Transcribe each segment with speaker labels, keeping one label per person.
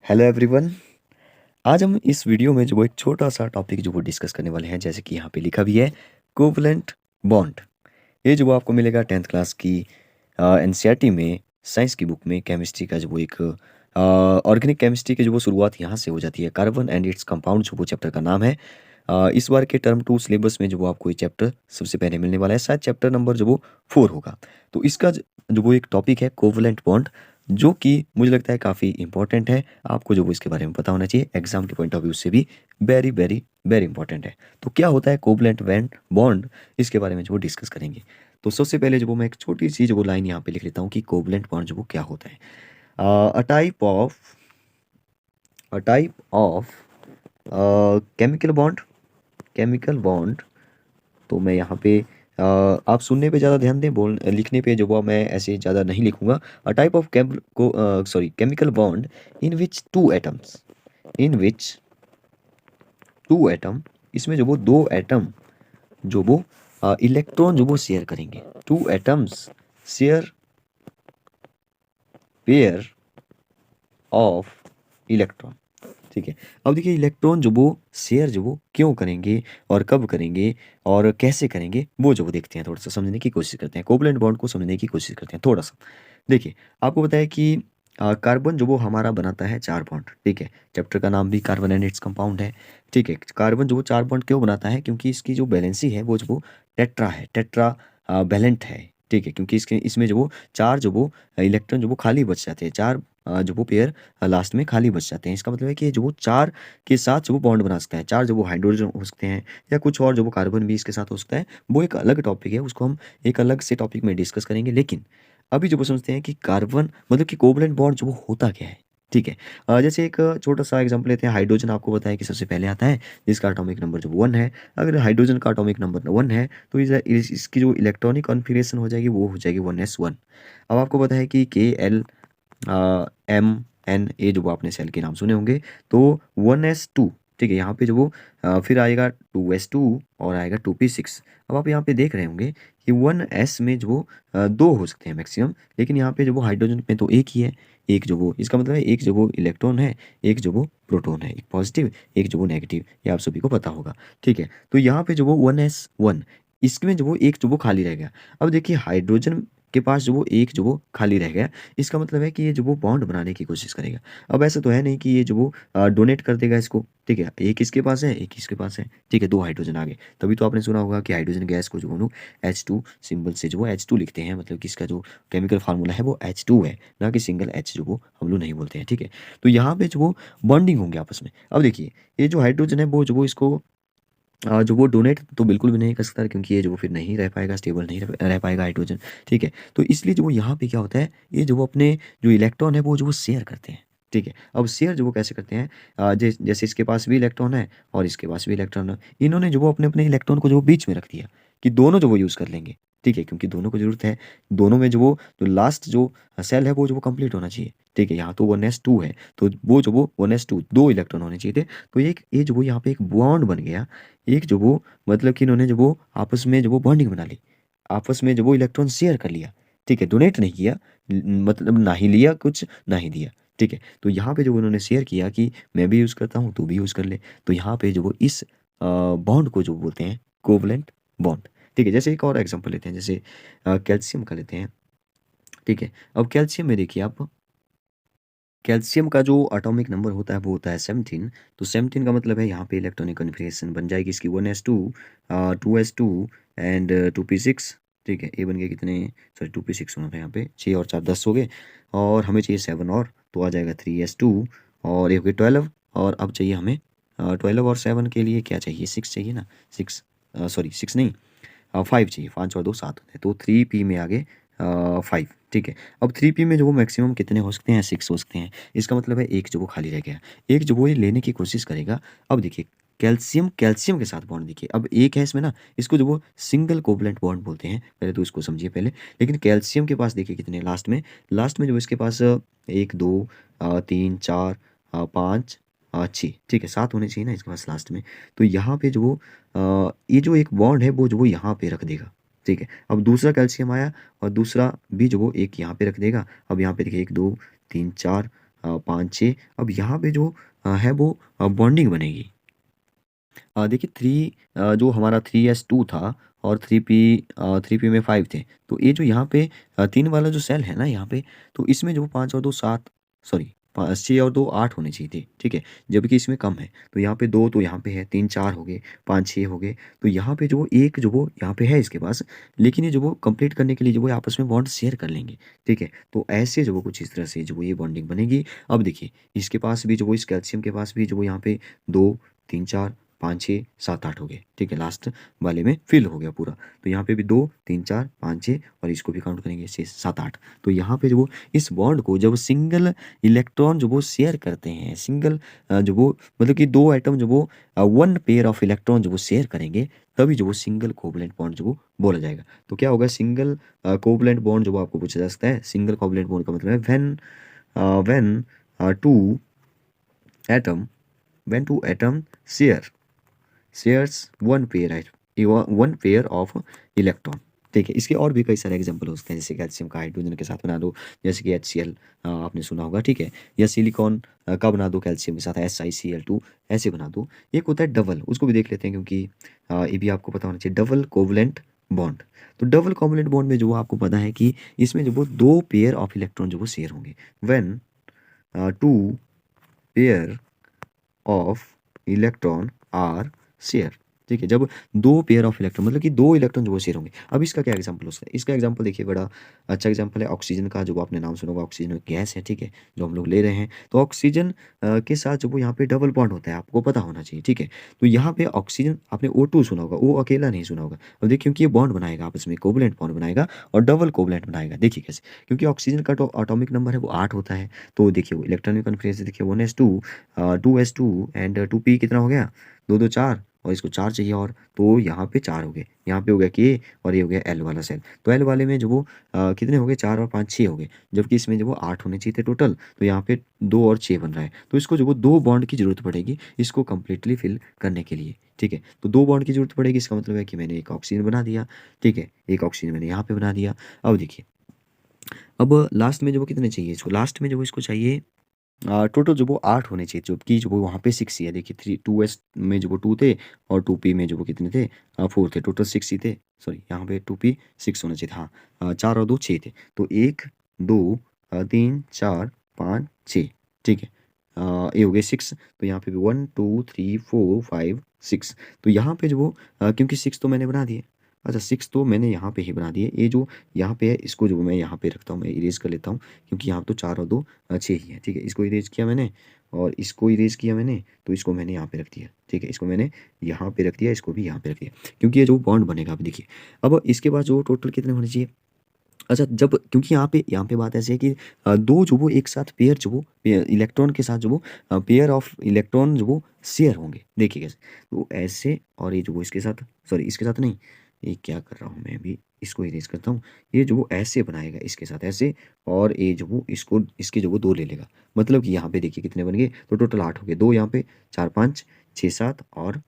Speaker 1: Hello everyone. आज हम इस वीडियो में जो वो एक छोटा सा टॉपिक जो वो डिस्कस करने वाले हैं, जैसे कि यहाँ पे लिखा भी है कोवलेंट बॉन्ड। ये जो वो आपको मिलेगा 10th क्लास की एनसीईआरटी में साइंस की बुक में केमिस्ट्री का जो वो एक ऑर्गेनिक केमिस्ट्री की जो वो शुरुआत यहाँ से हो जाती है। कार्बन एंड इट्स कंपाउंड जो वो चैप्टर का नाम है। इस बार के टर्म 2 सिलेबस में जो वो आपको ये चैप्टर सबसे पहले मिलने वाला है, शायद चैप्टर नंबर जो वो 4 होगा। तो इसका जो वो एक टॉपिक है कोवलेंट बॉन्ड, जो कि मुझे लगता है काफ़ी इंपॉर्टेंट है। आपको जो वो इसके बारे में पता होना चाहिए, एग्जाम के पॉइंट ऑफ व्यू से भी वेरी वेरी वेरी इंपॉर्टेंट है। तो क्या होता है कोवलेंट बॉन्ड, इसके बारे में जो वो डिस्कस करेंगे। तो सबसे पहले जो वो मैं एक छोटी सी जो वो लाइन यहाँ पे लिख लेता हूँ कि कोवलेंट बॉन्ड जो वो क्या होता है। अ टाइप ऑफ केमिकल बॉन्ड। तो मैं यहाँ पे आप सुनने पे ज़्यादा ध्यान दें, बोल लिखने पे जो वो मैं ऐसे ज़्यादा नहीं लिखूंगा। A type of chemical bond in which two atoms in which two atom इसमें जो वो दो एटम जो वो इलेक्ट्रॉन जो वो शेयर करेंगे। Two atoms share pair of electron. ठीक है। अब देखिए इलेक्ट्रॉन जो वो शेयर जो वो क्यों करेंगे और कब करेंगे और कैसे करेंगे, वो जो वो देखते हैं, थोड़ा सा समझने की कोशिश करते हैं, कोवलेंट बॉन्ड को समझने की कोशिश करते हैं थोड़ा सा। देखिए आपको बताया कि कार्बन जो वो हमारा बनाता है 4 बॉन्ड। ठीक है। चैप्टर का नाम भी कार्बन एंड इट्स कंपाउंड है। ठीक है। कार्बन जो वो 4 बॉन्ड क्यों बनाता है, क्योंकि इसकी जो बैलेंसी है वो जो वो टेट्रा है, टेट्रा बैलेंट है। ठीक है। क्योंकि इसके इसमें जो वो 4 जो वो इलेक्ट्रॉन जो वो खाली बच जाते हैं, 4 जो वो पेयर लास्ट में खाली बच जाते हैं। इसका मतलब है कि जो वो 4 के साथ जो वो बॉन्ड बना सकता है, 4 जो वो हाइड्रोजन हो सकते हैं या कुछ और जो वो कार्बन भी इसके साथ हो सकता है। वो एक अलग टॉपिक है, उसको हम एक अलग से टॉपिक में डिस्कस करेंगे। लेकिन अभी जो वो समझते हैं कि कार्बन मतलब कि कोवलेंट बॉन्ड जो वो होता क्या है। ठीक है। जैसे एक छोटा सा एग्जांपल लेते हैं। हाइड्रोजन आपको बताया कि सबसे पहले आता है, जिसका एटॉमिक नंबर जो 1 है। अगर हाइड्रोजन का एटॉमिक नंबर 1 है तो इसकी जो इलेक्ट्रॉनिक कॉन्फ़िगरेशन हो जाएगी वो हो जाएगी 1s1। अब आपको पता है कि KLMNA जो वो आपने सेल के नाम सुने होंगे, तो 1s2। ठीक है। यहाँ पे जो वो फिर आएगा 2s2 और आएगा 2p6। अब आप यहाँ पे देख रहे होंगे कि 1s में जो वो 2 हो सकते हैं मैक्सिमम, लेकिन यहाँ पे जो वो हाइड्रोजन में तो एक ही है। एक जो वो इसका मतलब है एक जो वो इलेक्ट्रॉन है, एक जो वो प्रोटॉन है, एक पॉजिटिव एक जो वो नेगेटिव, ये आप सभी को पता होगा। ठीक है। तो यहाँ पे जो वो 1s1, इसमें जो वो एक जो वो खाली रह गया। अब देखिए हाइड्रोजन के पास जो वो एक जो वो खाली रह गया, इसका मतलब है कि ये जो वो बॉन्ड बनाने की कोशिश करेगा। अब ऐसा तो है नहीं कि ये जो वो डोनेट कर देगा इसको। ठीक है। एक इसके पास है, एक इसके पास है। ठीक है। 2 हाइड्रोजन आ गए। तभी तो आपने सुना होगा कि हाइड्रोजन गैस को जो हम लोग H2 सिंबल से जो वो H2 लिखते हैं, मतलब कि इसका जो केमिकल फार्मूला है वो H2 है, ना कि सिंगल H जो वो हम लोग नहीं बोलते हैं। ठीक है। तो यहाँ पे जो वो बॉन्डिंग होंगे आपस में। अब देखिए ये जो हाइड्रोजन है वो जो वो इसको जो वो डोनेट तो बिल्कुल भी नहीं कर सकता, क्योंकि ये जो वो फिर नहीं रह पाएगा, स्टेबल नहीं रह पाएगा हाइड्रोजन। ठीक है। तो इसलिए जो वो यहाँ पे क्या होता है, ये जो वो अपने जो इलेक्ट्रॉन है वो जो वो शेयर करते हैं। ठीक है। अब शेयर जो वो कैसे करते हैं, जैसे इसके पास भी इलेक्ट्रॉन है और इसके पास भी इलेक्ट्रॉन है, इन्होंने जो वो अपने अपने इलेक्ट्रॉन को जो वो बीच में रख दिया कि दोनों जो वो यूज़ कर लेंगे। ठीक है। क्योंकि दोनों को जरूरत है, दोनों में जो वो जो लास्ट जो सेल है वो जो वो कंप्लीट होना चाहिए। ठीक है। यहाँ तो 1s2 है, तो वो जो वो 1s2 2 इलेक्ट्रॉन होने चाहिए थे। तो ये जो वो यहाँ पे एक बॉन्ड बन गया। एक जो वो मतलब कि इन्होंने जो वो आपस में जो वो बॉन्डिंग बना ली, आपस में जो वो इलेक्ट्रॉन शेयर कर लिया। ठीक है। डोनेट नहीं किया, मतलब ना ही लिया कुछ ना ही दिया। ठीक है। तो यहाँ पे जो उन्होंने शेयर किया कि मैं भी यूज़ करता हूँ, तू भी यूज़ कर ले। तो यहाँ पे जो वो इस बॉन्ड को जो बोलते हैं कोवलेंट बॉन्ड। ठीक है। जैसे एक और एग्जांपल लेते हैं, जैसे कैल्शियम का लेते हैं। ठीक है। अब कैल्शियम में देखिए आप, कैल्शियम का जो एटॉमिक नंबर होता है वो होता है 17। तो 17 का मतलब है यहाँ पे इलेक्ट्रॉनिक कॉन्फ़िगरेशन बन जाएगी इसकी 1s2, 2s2 एंड 2p6। ठीक है। ये बन गए कितने, सॉरी 2p6 होना था यहाँ पे, 6 और 4 10 हो गए, और हमें चाहिए 7 और, तो आ जाएगा 3s2 और ये हो गए 12। और अब चाहिए हमें 12 और 7 के लिए क्या चाहिए, 6 चाहिए ना, 6 सॉरी 6 नहीं, 5 चाहिए। 5 और 2 7 होते हैं, तो 3p में आ गए 5। ठीक है। अब 3p में जो वो मैक्सिमम कितने हो सकते हैं, 6 हो सकते हैं। इसका मतलब है एक जो वो खाली रह गया, एक जो वो ये लेने की कोशिश करेगा। अब देखिए कैल्शियम कैल्शियम के साथ बॉन्ड देखिए, अब एक है इसमें ना, इसको जो वो सिंगल कोवलेंट बॉन्ड बोलते हैं, पहले तो इसको समझिए पहले। लेकिन कैल्शियम के पास देखिए कितने लास्ट में जो इसके पास 1 2 3 4 5 6, ठीक है 7 होने चाहिए ना इसके पास लास्ट में। तो यहाँ पे जो वो ये जो एक बॉन्ड है वो जो वो यहाँ पे रख देगा। ठीक है। अब दूसरा कैल्शियम आया और दूसरा भी जो वो एक यहाँ पे रख देगा। अब यहाँ पे देखिए 1 2 3 4 5 6। अब यहाँ पे जो है वो बॉन्डिंग बनेगी। देखिए 3 जो हमारा 3s2 था और 3p में 5 थे। तो ये जो यहाँ पे 3 वाला जो सेल है ना यहाँ पे, तो इसमें जो 5 और 2 7, सॉरी 6 और 2 8 होने चाहिए थे, ठीक है? जबकि इसमें कम है। तो यहाँ पे 2 तो यहाँ पे है, 3 4 हो गए, 5 6 हो गए। तो यहाँ पे जो एक जो वो यहाँ पे है इसके पास, लेकिन ये जो वो कंप्लीट करने के लिए जो वो आपस में बॉन्ड शेयर कर लेंगे, ठीक है? तो ऐसे जो वो कुछ इस तरह से जो वो ये बॉन्डिंग बनेगी। अब देखिए इसके पास भी जो वो इस कैल्शियम के पास भी जो वो यहाँ पे 2 3 4 5 6 7 8 हो गए, ठीक है? लास्ट वाले में फिल हो गया पूरा। तो यहाँ पे भी 2 3 4 5 6 और इसको भी काउंट करेंगे 6 7 8। तो यहाँ पे जो वो इस बॉन्ड को जब सिंगल इलेक्ट्रॉन जो वो शेयर करते हैं, सिंगल जो वो मतलब कि 2 एटम जो वो 1 पेयर ऑफ इलेक्ट्रॉन जो वो शेयर करेंगे, तभी जो वो सिंगल कोवलेंट बॉन्ड जो वो बोला जाएगा। तो क्या होगा सिंगल कोवलेंट बॉन्ड जो वो आपको पूछा जा सकता है। सिंगल कोवलेंट बॉन्ड का मतलब है when two atom when two atom shares one pair of electron, ठीक है? इसके और भी कई सारे एग्जांपल हो सकते हैं, जैसे कैल्शियम का हाइड्रोजन के साथ बना दो, जैसे कि HCl आपने सुना होगा, ठीक है? या सिलिकॉन का बना दो कैल्शियम के साथ SiCl2, ऐसे बना दो। एक होता है डबल, उसको भी देख लेते हैं क्योंकि ये भी आपको पता होना चाहिए, डबल कोवलेंट बॉन्ड। तो डबल कोवलेंट बॉन्ड में जो वो आपको पता है कि इसमें जो वो 2 पेयर ऑफ इलेक्ट्रॉन जो वो शेयर होंगे। When 2 pair of electron are share, ठीक है? जब 2 पेयर ऑफ इलेक्ट्रॉन मतलब कि 2 इलेक्ट्रॉन जो वो शेयर होंगे। अब इसका क्या एग्जांपल हो सकता है? इसका एग्जांपल देखिए बड़ा अच्छा एग्जांपल है ऑक्सीजन का, जो आपने नाम सुना होगा। ऑक्सीजन गैस है, ठीक है? जो हम लोग ले रहे हैं। तो ऑक्सीजन के साथ जो वो यहाँ पे डबल बॉन्ड होता है, आपको पता होना चाहिए, ठीक है? तो यहाँ पे ऑक्सीजन आपने O2 सुना होगा, वो अकेला नहीं सुना होगा। अब देखिए क्योंकि ये बॉन्ड बनाएगा आपस में, कोवलेंट बॉन्ड बनाएगा और डबल कोवलेंट बनाएगा। देखिए कैसे? क्योंकि ऑक्सीजन का एटॉमिक नंबर है वो 8 होता है। तो देखिए वो इलेक्ट्रॉनिक कॉन्फिगरेशन देखिए 1s2 2s2 एंड 2p कितना हो गया? 2 2 4 और इसको 4 चाहिए और, तो यहाँ पे 4 हो गए। यहाँ पे हो गया K और ये हो गया L वाला सेल। तो L वाले में जो वो कितने हो गए? 4 और 5 6 हो गए। जबकि इसमें जो वो 8 होने चाहिए थे टोटल। तो यहाँ पे 2 और 6 बन रहा है। तो इसको जो वो 2 बॉन्ड की ज़रूरत पड़ेगी इसको कंप्लीटली फिल करने के लिए, ठीक है? तो 2 बॉन्ड की ज़रूरत पड़ेगी, इसका मतलब है कि मैंने एक ऑक्सीजन बना दिया, ठीक है? एक ऑक्सीजन मैंने यहाँ पे बना दिया। अब देखिए, अब लास्ट में जो वो कितने चाहिए इसको? लास्ट में जो वो इसको चाहिए टोटल जो वो 8 होने चाहिए, जबकि जो वो वहाँ पे 6 ही है। देखिए 2s में जो वो 2 थे और 2p में जो वो कितने थे? 4 थे। टोटल 6 ही थे। सॉरी यहाँ पे 2p 6 होना चाहिए था। हाँ, 4 और 2 6 थे। तो 1 2 3 4 5 6, ठीक है? ये हो गए 6। तो यहाँ पे भी 1 2 3 4 5 6। तो यहाँ पे जो वो क्योंकि 6 तो मैंने बना दिए। अच्छा 6 तो मैंने यहाँ पे ही बना दिए। ये जो यहाँ पे है इसको जो मैं यहाँ पे रखता हूँ, मैं इरेज़ कर लेता हूँ, क्योंकि यहाँ तो 4 और 2 6 ही है, ठीक है? इसको इरेज़ किया मैंने और इसको इरेज़ किया मैंने, तो इसको मैंने यहाँ पे रख दिया, ठीक है? इसको मैंने यहाँ पे रख दिया, इसको भी यहाँ पे रख दिया, क्योंकि ये जो बॉन्ड बनेगा। अब देखिए, अब इसके बाद जो टोटल कितने होने चाहिए? अच्छा जब क्योंकि यहाँ पे बात ऐसी है कि 2 जो वो एक साथ पेयर जो वो इलेक्ट्रॉन के साथ जो वो पेयर ऑफ इलेक्ट्रॉन जो वो शेयर होंगे। देखिए कैसे? तो ऐसे और ये जो वो इसके साथ, सॉरी इसके साथ नहीं, ये क्या कर रहा हूँ मैं अभी, इसको इरेज़ करता हूँ। ये जो वो ऐसे बनाएगा इसके साथ ऐसे, और ये जो वो इसको इसके जो वो 2 ले लेगा। मतलब कि यहाँ पे देखिए कितने बन गए? तो टोटल 8 हो गए। 2 यहाँ पे, 4 5 6 7 और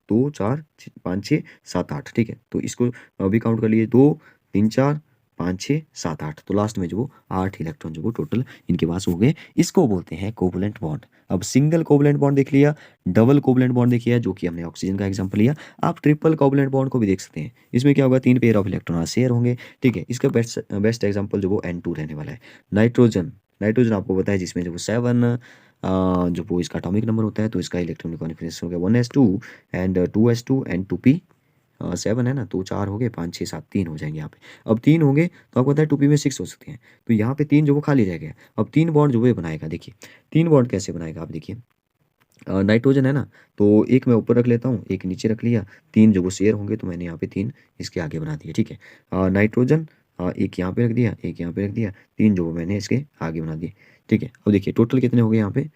Speaker 1: 2 4 5 6 7 8, ठीक है? तो इसको अभी काउंट कर लिए, 2 3 4 5 6 7 8। तो लास्ट में जो वो 8 इलेक्ट्रॉन जो वो टोटल इनके पास हो गए। इसको बोलते हैं कोवलेंट बॉन्ड। अब सिंगल कोवलेंट बॉन्ड देख लिया, डबल कोवलेंट बॉन्ड देख लिया, जो कि हमने ऑक्सीजन का एग्जांपल लिया। आप ट्रिपल कोवलेंट बॉन्ड को भी देख सकते हैं। इसमें क्या होगा? 3 पेयर ऑफ इलेक्ट्रॉन शेयर होंगे, ठीक है? इसका बेस्ट एग्जांपल जो वो N2 रहने वाला है। नाइट्रोजन, नाइट्रोजन आपको पता है जिसमें जो वो 7 जो वो इसका एटॉमिक नंबर होता है, तो इसका इलेक्ट्रॉनिक कॉन्फिगरेशन हो गया 1s2 and 2s2 and 2p। 7 है ना, तो 4 हो गए, 5 6 7 3 हो जाएंगे यहाँ पे। अब 3 होंगे तो आपको पता है 2p में 6 हो सकते हैं। तो यहाँ पे 3 जो वो खाली रह गया। अब 3 बॉन्ड जो वो ये बनाएगा। देखिए 3 बॉन्ड कैसे बनाएगा आप देखिए। नाइट्रोजन है ना, तो एक मैं ऊपर रख लेता हूँ, एक नीचे रख लिया। 3 जो वो शेयर होंगे तो मैंने यहाँ पे 3 इसके आगे बना दिए, ठीक है? नाइट्रोजन एक यहाँ पे रख दिया, एक यहाँ पे रख दिया, 3 जो वो मैंने इसके आगे बना दिए, ठीक है? अब देखिए टोटल कितने हो गए यहाँ पे,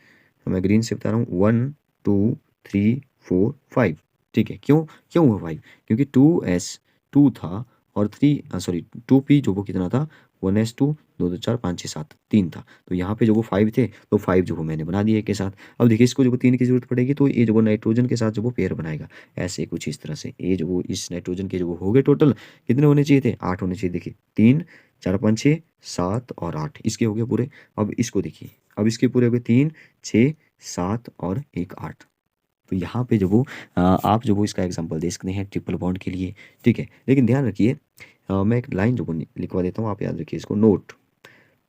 Speaker 1: मैं ग्रीन से बता रहा हूँ, 1 2 3 4 5, ठीक है? क्यों क्यों हुआ 5? क्योंकि 2s2 था और 2p जो वो कितना था? 1s2 2 2 4 5 6 7 3 था। तो यहाँ पे जो वो 5 थे, तो 5 जो वो मैंने बना दिए एक के साथ। अब देखिए इसको जो वो 3 की ज़रूरत पड़ेगी, तो ये जो वो नाइट्रोजन के साथ जो वो पेयर बनाएगा, ऐसे कुछ इस तरह से। ये जो वो इस नाइट्रोजन के जो वो हो गए टोटल कितने होने चाहिए थे? 8 होने चाहिए। देखिए 3 4 5 6 7 और 8 इसके हो गए पूरे। अब इसको देखिए, अब इसके पूरे हो गए 3 6 7 और 1 8। तो यहाँ पे जो वो आप जो वो इसका एग्जांपल दे सकते हैं ट्रिपल बॉन्ड के लिए, ठीक है। लेकिन ध्यान रखिए, मैं एक लाइन जो वो लिखवा देता हूँ, आप याद रखिए इसको। नोट,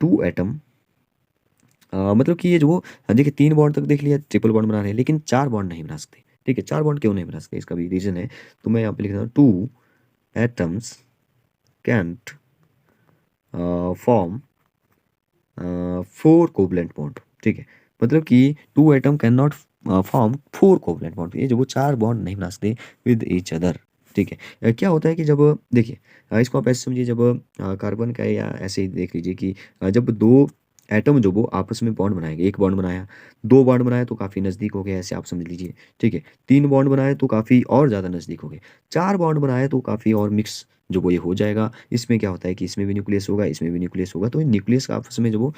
Speaker 1: 2 एटम, मतलब कि ये जो वो देखिए 3 बॉन्ड तक देख लिया ट्रिपल बॉन्ड बना रहे हैं, लेकिन 4 बॉन्ड नहीं बना सकते, ठीक है। 4 बॉन्ड क्यों नहीं बना सकते, इसका भी रीज़न है। तो मैं यहाँ पे लिख रहा हूँ 2 atoms can't form 4 covalent bond, ठीक है। मतलब कि 2 atom can not form 4 covalent bond, ये जो वो 4 बॉन्ड नहीं बना सकते विद ईच अदर, ठीक है। क्या होता है कि जब देखिए इसको आप ऐसे समझिए, जब कार्बन का, या ऐसे ही देख लीजिए कि जब दो एटम जो वो आपस में बॉन्ड बनाएंगे, एक बॉन्ड बनाया, 2 बॉन्ड बनाया तो काफ़ी नज़दीक हो गए, ऐसे आप समझ लीजिए, ठीक है। 3 बॉन्ड बनाए तो काफ़ी और ज़्यादा नज़दीक हो गए, 4 बॉन्ड बनाए तो काफ़ी और मिक्स जो वो ये हो जाएगा। इसमें क्या होता है कि इसमें भी न्यूक्लियस होगा, इसमें भी न्यूक्लियस होगा, तो न्यूक्लियस का आपस में जो वो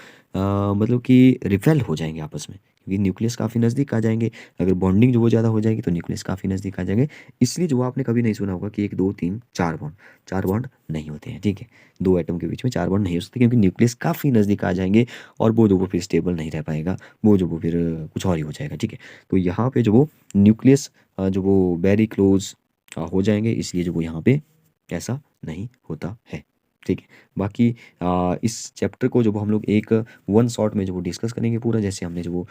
Speaker 1: मतलब कि रिपेल हो जाएंगे आपस में, क्योंकि न्यूक्लियस काफ़ी नज़दीक आ जाएंगे। अगर बॉन्डिंग जो वो ज़्यादा हो जाएगी तो न्यूक्लियस काफ़ी नज़दीक आ जाएंगे। इसलिए जो आपने कभी नहीं सुना होगा कि 1 2 3 4 बॉन्ड, 4 बॉन्ड नहीं होते हैं, ठीक है। 2 एटम के बीच में 4 बॉन्ड नहीं हो सकते, क्योंकि न्यूक्लियस काफ़ी नज़दीक आ जाएंगे और वो जो वो फिर स्टेबल नहीं रह पाएगा, वो जो वो फिर कुछ और ही हो जाएगा, ठीक है। तो यहाँ पे जो वो न्यूक्लियस जो वो वेरी क्लोज हो जाएंगे, इसलिए जो वो यहाँ पे ऐसा नहीं होता है, ठीक है। बाकी इस चैप्टर को जो वो हम लोग एक वन शॉट में जो वो डिस्कस करेंगे पूरा, जैसे हमने जो वो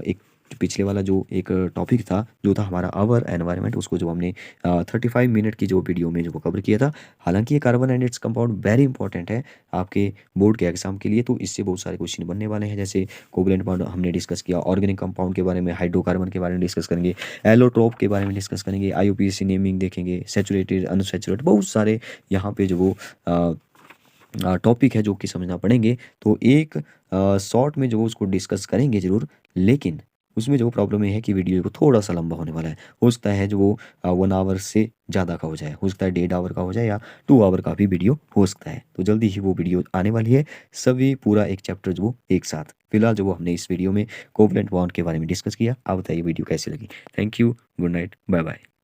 Speaker 1: एक पिछले वाला जो एक टॉपिक था जो था हमारा आवर एनवायरनमेंट, उसको जो हमने 35 मिनट की जो वीडियो में जो वो कवर किया था। हालांकि ये carbon and its compound very important है आपके बोर्ड के एग्जाम के लिए, तो इससे बहुत सारे क्वेश्चन बनने वाले हैं। जैसे कोवलेंट बॉन्ड हमने डिस्कस किया, ऑर्गेनिक कंपाउंड के बारे में, हाइड्रोकार्बन के बारे में डिस्कस करेंगे, एलोट्रोप के बारे में डिस्कस करेंगे, आईयूपीएसी नेमिंग देखेंगे, सैचुरेटेड अनसैचुरेटेड, बहुत सारे यहाँ पे जो वो टॉपिक है जो कि समझना पड़ेंगे। तो एक शॉर्ट में जो उसको डिस्कस करेंगे ज़रूर, लेकिन उसमें जो प्रॉब्लम ये है कि वीडियो को थोड़ा सा लंबा होने वाला है। हो सकता है जो वो 1 आवर से ज़्यादा का हो जाए, हो सकता है 1.5 आवर का हो जाए, या 2 आवर का भी वीडियो हो सकता है। तो जल्दी ही वो वीडियो आने वाली है, सभी पूरा एक चैप्टर जो वो एक साथ। फिलहाल जो वो हमने इस वीडियो में कोवलेंट बॉन्ड के बारे में डिस्कस किया। आप बताइए वीडियो कैसी लगी। Thank you, good night, bye bye.